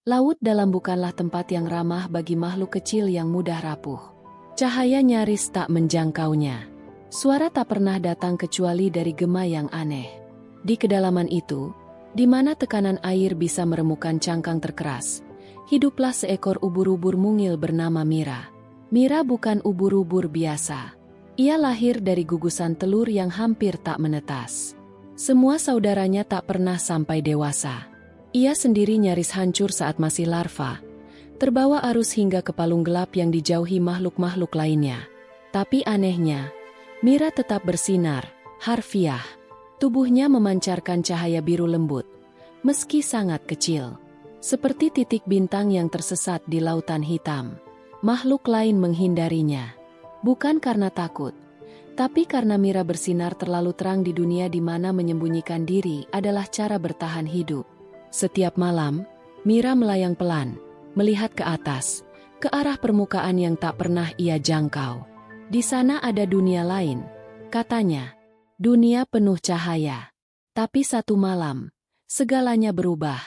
Laut dalam bukanlah tempat yang ramah bagi makhluk kecil yang mudah rapuh. Cahaya nyaris tak menjangkaunya. Suara tak pernah datang kecuali dari gema yang aneh. Di kedalaman itu, di mana tekanan air bisa meremukkan cangkang terkeras, hiduplah seekor ubur-ubur mungil bernama Mira. Mira bukan ubur-ubur biasa. Ia lahir dari gugusan telur yang hampir tak menetas. Semua saudaranya tak pernah sampai dewasa. Ia sendiri nyaris hancur saat masih larva, terbawa arus hingga ke palung gelap yang dijauhi makhluk-makhluk lainnya. Tapi anehnya, Mira tetap bersinar, harfiah. Tubuhnya memancarkan cahaya biru lembut, meski sangat kecil. Seperti titik bintang yang tersesat di lautan hitam. Makhluk lain menghindarinya. Bukan karena takut, tapi karena Mira bersinar terlalu terang di dunia di mana menyembunyikan diri adalah cara bertahan hidup. Setiap malam, Mira melayang pelan, melihat ke atas, ke arah permukaan yang tak pernah ia jangkau. Di sana ada dunia lain, katanya. Dunia penuh cahaya. Tapi satu malam, segalanya berubah.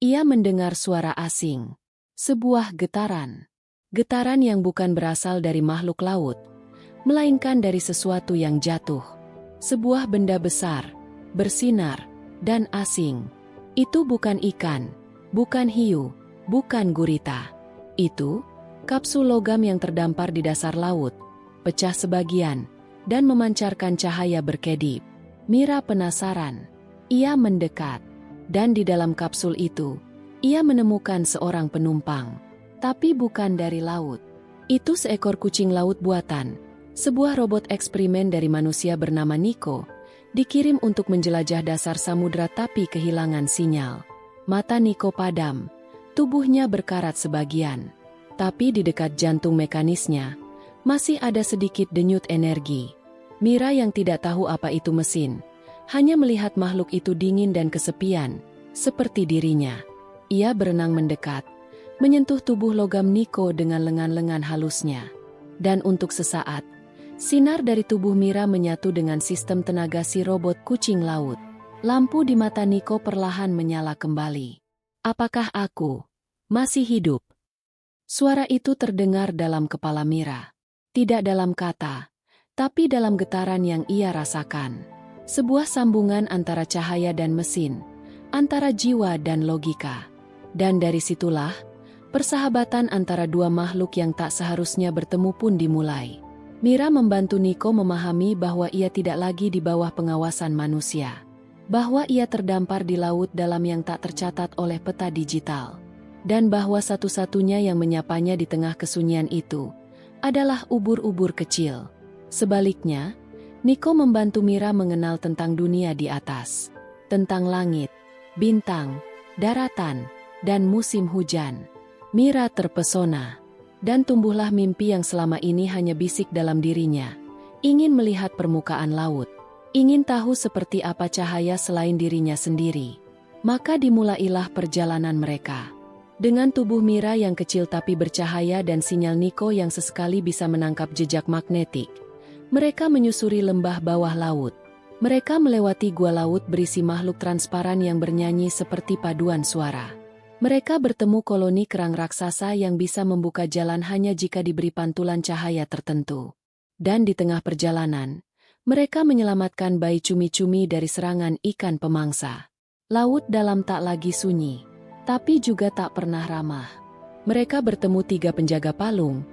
Ia mendengar suara asing. Sebuah getaran. Getaran yang bukan berasal dari makhluk laut, melainkan dari sesuatu yang jatuh. Sebuah benda besar, bersinar, dan asing. Itu bukan ikan, bukan hiu, bukan gurita. Itu kapsul logam yang terdampar di dasar laut, pecah sebagian, dan memancarkan cahaya berkedip. Mira penasaran. Ia mendekat, dan di dalam kapsul itu, ia menemukan seorang penumpang. Tapi bukan dari laut. Itu seekor kucing laut buatan, sebuah robot eksperimen dari manusia bernama Nico, dikirim untuk menjelajah dasar samudra tapi kehilangan sinyal. Mata Nico padam, tubuhnya berkarat sebagian. Tapi di dekat jantung mekanisnya, masih ada sedikit denyut energi. Mira yang tidak tahu apa itu mesin, hanya melihat makhluk itu dingin dan kesepian, seperti dirinya. Ia berenang mendekat, menyentuh tubuh logam Nico dengan lengan-lengan halusnya. Dan untuk sesaat, sinar dari tubuh Mira menyatu dengan sistem tenaga si robot kucing laut. Lampu di mata Nico perlahan menyala kembali. Apakah aku masih hidup? Suara itu terdengar dalam kepala Mira. Tidak dalam kata, tapi dalam getaran yang ia rasakan. Sebuah sambungan antara cahaya dan mesin, antara jiwa dan logika. Dan dari situlah, persahabatan antara dua makhluk yang tak seharusnya bertemu pun dimulai. Mira membantu Nico memahami bahwa ia tidak lagi di bawah pengawasan manusia. Bahwa ia terdampar di laut dalam yang tak tercatat oleh peta digital. Dan bahwa satu-satunya yang menyapanya di tengah kesunyian itu adalah ubur-ubur kecil. Sebaliknya, Nico membantu Mira mengenal tentang dunia di atas. Tentang langit, bintang, daratan, dan musim hujan. Mira terpesona. Dan tumbuhlah mimpi yang selama ini hanya bisik dalam dirinya. Ingin melihat permukaan laut. Ingin tahu seperti apa cahaya selain dirinya sendiri. Maka dimulailah perjalanan mereka. Dengan tubuh Mira yang kecil tapi bercahaya dan sinyal Nico yang sesekali bisa menangkap jejak magnetik, mereka menyusuri lembah bawah laut. Mereka melewati gua laut berisi makhluk transparan yang bernyanyi seperti paduan suara. Mereka bertemu koloni kerang raksasa yang bisa membuka jalan hanya jika diberi pantulan cahaya tertentu. Dan di tengah perjalanan, mereka menyelamatkan bayi cumi-cumi dari serangan ikan pemangsa. Laut dalam tak lagi sunyi, tapi juga tak pernah ramah. Mereka bertemu 3 penjaga palung,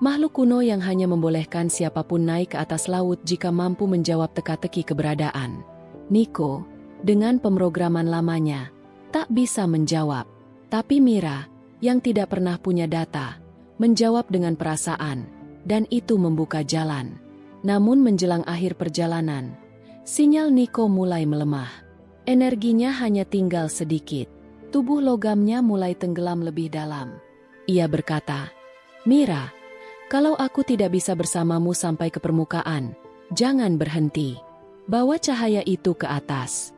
makhluk kuno yang hanya membolehkan siapapun naik ke atas laut jika mampu menjawab teka-teki keberadaan. Nico, dengan pemrograman lamanya, tak bisa menjawab. Tapi Mira, yang tidak pernah punya data, menjawab dengan perasaan, dan itu membuka jalan. Namun menjelang akhir perjalanan, sinyal Nico mulai melemah. Energinya hanya tinggal sedikit. Tubuh logamnya mulai tenggelam lebih dalam. Ia berkata, "Mira, kalau aku tidak bisa bersamamu sampai ke permukaan, jangan berhenti. Bawa cahaya itu ke atas."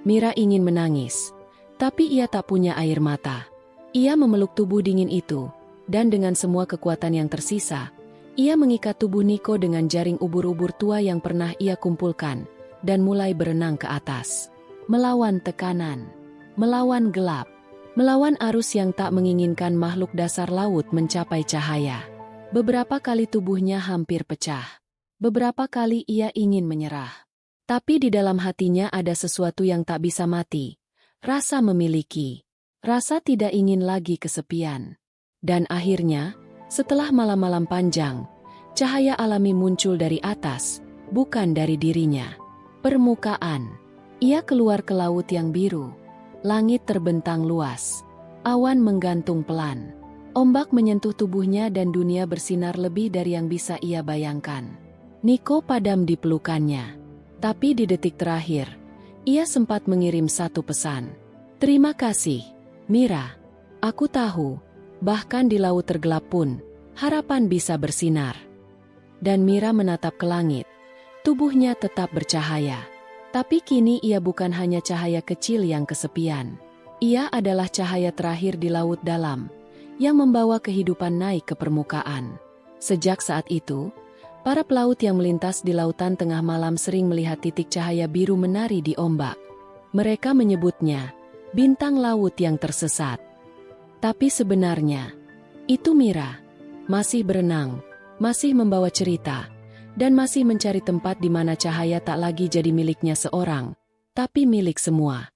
Mira ingin menangis. Tapi ia tak punya air mata. Ia memeluk tubuh dingin itu, dan dengan semua kekuatan yang tersisa, ia mengikat tubuh Nico dengan jaring ubur-ubur tua yang pernah ia kumpulkan, dan mulai berenang ke atas. Melawan tekanan, melawan gelap, Melawan arus yang tak menginginkan, makhluk dasar laut mencapai cahaya. Beberapa kali tubuhnya hampir pecah. Beberapa kali ia ingin menyerah. Tapi di dalam hatinya ada sesuatu yang tak bisa mati. Rasa memiliki. Rasa tidak ingin lagi kesepian. Dan akhirnya, setelah malam-malam panjang, cahaya alami muncul dari atas, bukan dari dirinya. Permukaan. Ia keluar ke laut yang biru. Langit terbentang luas. Awan menggantung pelan. Ombak menyentuh tubuhnya dan dunia bersinar lebih dari yang bisa ia bayangkan. Nico padam di pelukannya. Tapi di detik terakhir, ia sempat mengirim satu pesan. "Terima kasih, Mira. Aku tahu, bahkan di laut tergelap pun, harapan bisa bersinar." Dan Mira menatap ke langit. Tubuhnya tetap bercahaya. Tapi kini ia bukan hanya cahaya kecil yang kesepian. Ia adalah cahaya terakhir di laut dalam, yang membawa kehidupan naik ke permukaan. Sejak saat itu, para pelaut yang melintas di lautan tengah malam sering melihat titik cahaya biru menari di ombak. Mereka menyebutnya bintang laut yang tersesat. Tapi sebenarnya, itu Mira. Masih berenang, masih membawa cerita, dan masih mencari tempat di mana cahaya tak lagi jadi miliknya seorang, tapi milik semua.